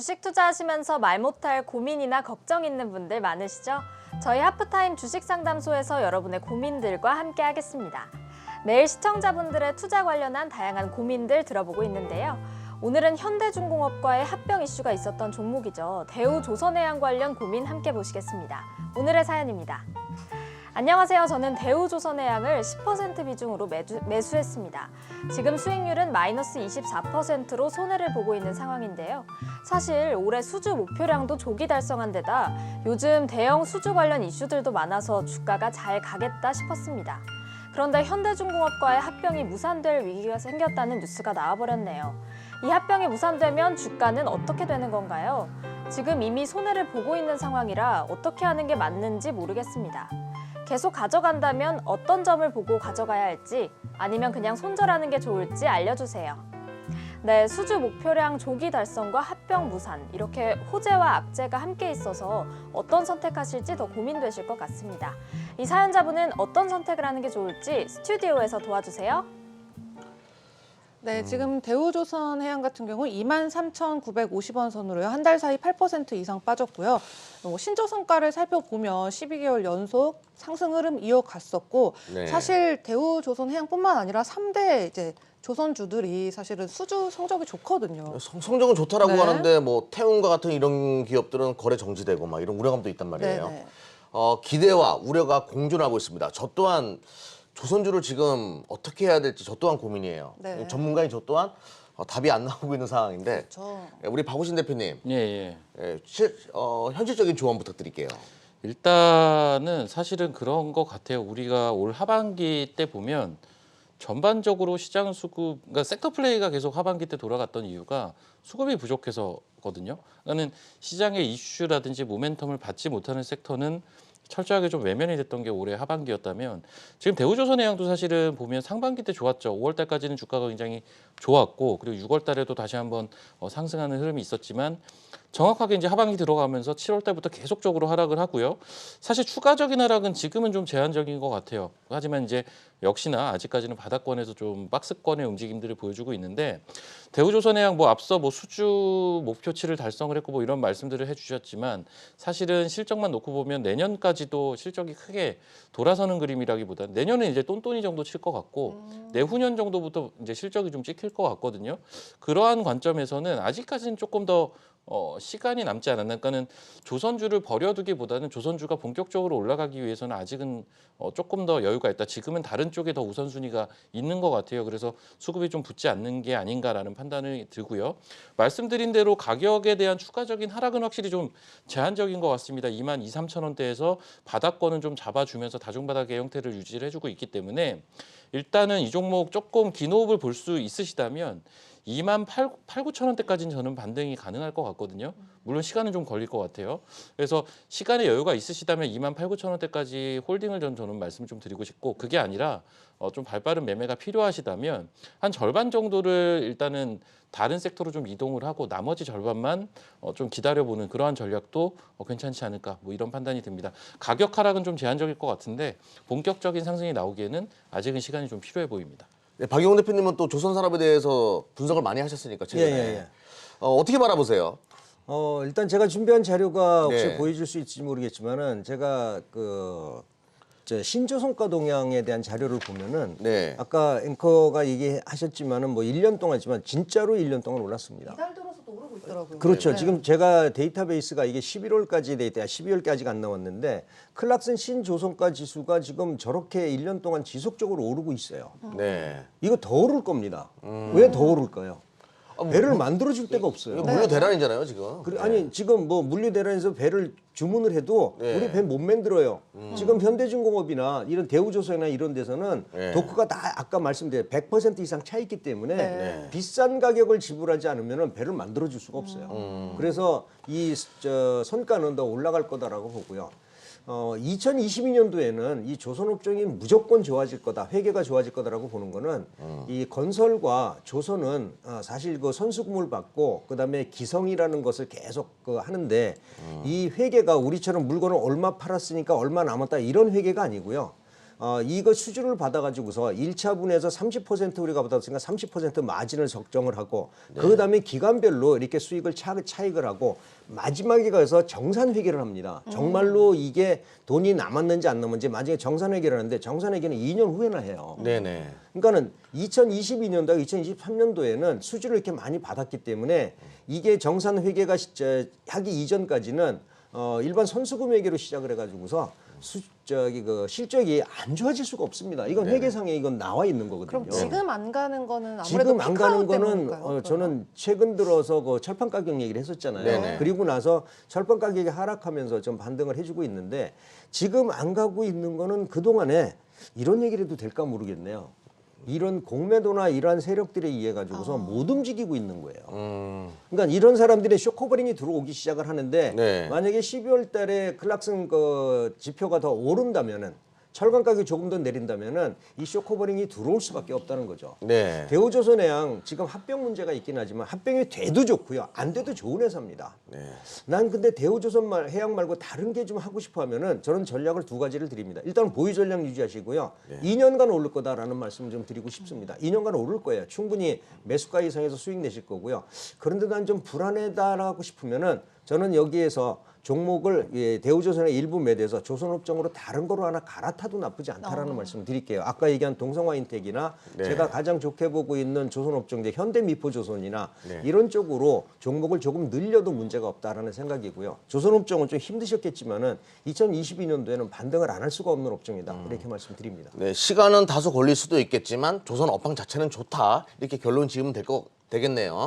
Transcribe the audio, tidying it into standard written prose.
주식 투자하시면서 말 못할 고민이나 걱정 있는 분들 많으시죠? 저희 하프타임 주식상담소에서 여러분의 고민들과 함께 하겠습니다. 매일 시청자분들의 투자 관련한 다양한 고민들 들어보고 있는데요. 오늘은 현대중공업과의 합병 이슈가 있었던 종목이죠. 대우조선해양 관련 고민 함께 보시겠습니다. 오늘의 사연입니다. 안녕하세요. 저는 대우조선해양을 10% 비중으로 매수했습니다. 지금 수익률은 마이너스 24%로 손해를 보고 있는 상황인데요. 사실 올해 수주 목표량도 조기 달성한 데다 요즘 대형 수주 관련 이슈들도 많아서 주가가 잘 가겠다 싶었습니다. 그런데 현대중공업과의 합병이 무산될 위기가 생겼다는 뉴스가 나와버렸네요. 이 합병이 무산되면 주가는 어떻게 되는 건가요? 지금 이미 손해를 보고 있는 상황이라 어떻게 하는 게 맞는지 모르겠습니다. 계속 가져간다면 어떤 점을 보고 가져가야 할지 아니면 그냥 손절하는 게 좋을지 알려주세요. 네, 수주 목표량 조기 달성과 합병 무산 이렇게 호재와 악재가 함께 있어서 어떤 선택하실지 더 고민되실 것 같습니다. 이 사연자분은 어떤 선택을 하는 게 좋을지 스튜디오에서 도와주세요. 네, 지금 대우조선해양 같은 경우 23,950원 선으로요. 한 달 사이 8% 이상 빠졌고요. 신조성과를 살펴보면 12개월 연속 상승 흐름 이어갔었고 네. 사실 대우조선해양뿐만 아니라 3대 이제 조선주들이 사실은 수주 성적이 좋거든요. 성적은 좋다라고 네. 하는데 뭐 태운과 같은 이런 기업들은 거래 정지되고 막 이런 우려감도 있단 말이에요. 네네. 기대와 우려가 공존하고 있습니다. 저 또한 조선주를 지금 어떻게 해야 될지 저 또한 고민이에요. 네. 전문가인 저 또한 답이 안 나오고 있는 상황인데 그렇죠. 우리 박우신 대표님 예. 현실적인 조언 부탁드릴게요. 일단은 사실은 그런 것 같아요. 우리가 올 하반기 때 보면 전반적으로 시장 수급, 그러니까 섹터 플레이가 계속 하반기 때 돌아갔던 이유가 수급이 부족해서거든요. 그러니까는 시장의 이슈라든지 모멘텀을 받지 못하는 sek터는 철저하게 좀 외면이 됐던 게 올해 하반기였다면 지금 대우조선해양도 사실은 보면 상반기 때 좋았죠. 5월 달까지는 주가가 굉장히 좋았고 그리고 6월 달에도 다시 한번 상승하는 흐름이 있었지만 정확하게 이제 하반기 들어가면서 7월 달부터 계속적으로 하락을 하고요. 사실 추가적인 하락은 지금은 좀 제한적인 것 같아요. 하지만 이제 역시나 아직까지는 바닥권에서 좀 박스권의 움직임들을 보여주고 있는데 대우조선해양 뭐 앞서 뭐 수주 목표치를 달성을 했고 뭐 이런 말씀들을 해주셨지만 사실은 실적만 놓고 보면 내년까지도 실적이 크게 돌아서는 그림이라기보다는 내년은 이제 똔똔이 정도 칠 것 같고 내후년 정도부터 이제 실적이 좀 찍힐 것 같거든요. 그러한 관점에서는 아직까지는 조금 더 시간이 남지 않았나. 그러니까는 조선주를 버려두기보다는 조선주가 본격적으로 올라가기 위해서는 아직은 조금 더 여유가 있다. 지금은 다른 쪽에 더 우선순위가 있는 것 같아요. 그래서 수급이 좀 붙지 않는 게 아닌가라는 판단이 들고요. 말씀드린 대로 가격에 대한 추가적인 하락은 확실히 좀 제한적인 것 같습니다. 23,000원대에서 바닥권은 좀 잡아주면서 다중바닥의 형태를 유지를 해주고 있기 때문에 일단은 이 종목 조금 긴 호흡을 볼 수 있으시다면 28,9천원대까지는 저는 반등이 가능할 것 같거든요. 물론 시간은 좀 걸릴 것 같아요. 그래서 시간의 여유가 있으시다면 28,9천원대까지 홀딩을 저는 말씀을 좀 드리고 싶고 그게 아니라 좀 발빠른 매매가 필요하시다면 한 절반 정도를 일단은 다른 섹터로 좀 이동을 하고 나머지 절반만 좀 기다려보는 그러한 전략도 괜찮지 않을까 뭐 이런 판단이 듭니다. 가격 하락은 좀 제한적일 것 같은데 본격적인 상승이 나오기에는 아직은 시간이 좀 필요해 보입니다. 네, 박영훈 대표님은 또 조선산업에 대해서 분석을 많이 하셨으니까 최근에 예. 어떻게 바라보세요? 일단 제가 준비한 자료가 혹시 네. 보여줄 수 있을지 모르겠지만은 제가 신조선가 동향에 대한 자료를 보면은 네. 아까 앵커가 얘기하셨지만은 뭐 1년 동안이지만 진짜로 1년 동안 올랐습니다. 이달 들어서도 오르고 있더라고요. 그렇죠. 네. 지금 제가 데이터베이스가 이게 11월까지 데이터야. 12월까지 아직 안 나왔는데 클락슨 신조선가 지수가 지금 저렇게 1년 동안 지속적으로 오르고 있어요. 네. 이거 더 오를 겁니다. 왜 더 오를까요? 배를 만들어줄 데가 없어요. 이거 물류 대란이잖아요 지금. 아니 지금 뭐 물류대란에서 배를 주문을 해도 네. 우리 배 못 만들어요. 지금 현대중공업이나 이런 대우조선이나 이런 데서는 네. 도크가 다 아까 말씀드린 100% 이상 차 있기 때문에 네. 비싼 가격을 지불하지 않으면 배를 만들어줄 수가 없어요. 그래서 이 선가는 더 올라갈 거다라고 보고요. 2022년도에는 이 조선업종이 무조건 좋아질 거다, 회계가 좋아질 거다라고 보는 거는 이 건설과 조선은 사실 그 선수금을 받고 그다음에 기성이라는 것을 계속 하는데 이 회계가 우리처럼 물건을 얼마 팔았으니까 얼마 남았다 이런 회계가 아니고요. 이거 수주를 받아가지고서 1차 분에서 30% 우리가 받았으니까 30% 마진을 적정을 하고 그다음에 기간별로 이렇게 수익을 차익을 하고 마지막에 가서 정산 회계를 합니다. 정말로 이게 돈이 남았는지 안 남았는지 마지막에 정산 회계를 하는데 정산 회계는 2년 후에나 해요. 네네. 그러니까는 2022년도, 2023년도에는 수주를 이렇게 많이 받았기 때문에 이게 정산 회계가 하기 이전까지는 일반 선수금회계로 시작을 해가지고서 그 실적이 안 좋아질 수가 없습니다. 이건 회계상에 이건 나와 있는 거거든요. 그럼 지금 안 가는 거는 아무래도 지금 안 가는 피카오 거는 때문일까요? 저는 최근 들어서 그 철판 가격 얘기를 했었잖아요. 네네. 그리고 나서 철판 가격이 하락하면서 좀 반등을 해주고 있는데 지금 안 가고 있는 거는 그 동안에 이런 얘기를 해도 될까 모르겠네요. 이런 공매도나 이러한 세력들에 의해 가지고서 못 움직이고 있는 거예요. 그러니까 이런 사람들의 쇼커버링이 들어오기 시작을 하는데 네. 만약에 12월 달에 클락슨 그 지표가 더 오른다면은 철강 가격이 조금 더 내린다면은 이 쇼커버링이 들어올 수밖에 없다는 거죠. 네. 대우조선해양 지금 합병 문제가 있긴 하지만 합병이 돼도 좋고요. 안 돼도 좋은 회사입니다. 네. 난 근데 대우조선해양 말고 다른 게 좀 하고 싶어 하면은 저는 전략을 두 가지를 드립니다. 일단 보유 전략 유지하시고요. 2년간 오를 거다라는 말씀 좀 드리고 싶습니다. 2년간 오를 거예요. 충분히 매수가 이상에서 수익 내실 거고요. 그런데 난 좀 불안하다라고 싶으면은 저는 여기에서 종목을 대우조선의 일부 매도해서 조선업종으로 다른 거로 하나 갈아타도 나쁘지 않다라는 말씀 드릴게요. 아까 얘기한 동성화인텍이나 네. 제가 가장 좋게 보고 있는 조선업종제 현대미포조선이나 네. 이런 쪽으로 종목을 조금 늘려도 문제가 없다라는 생각이고요. 조선업종은 좀 힘드셨겠지만은 2022년도에는 반등을 안 할 수가 없는 업종이다. 이렇게 말씀드립니다. 네, 시간은 다소 걸릴 수도 있겠지만 조선 업황 자체는 좋다. 이렇게 결론 지으면 되겠네요.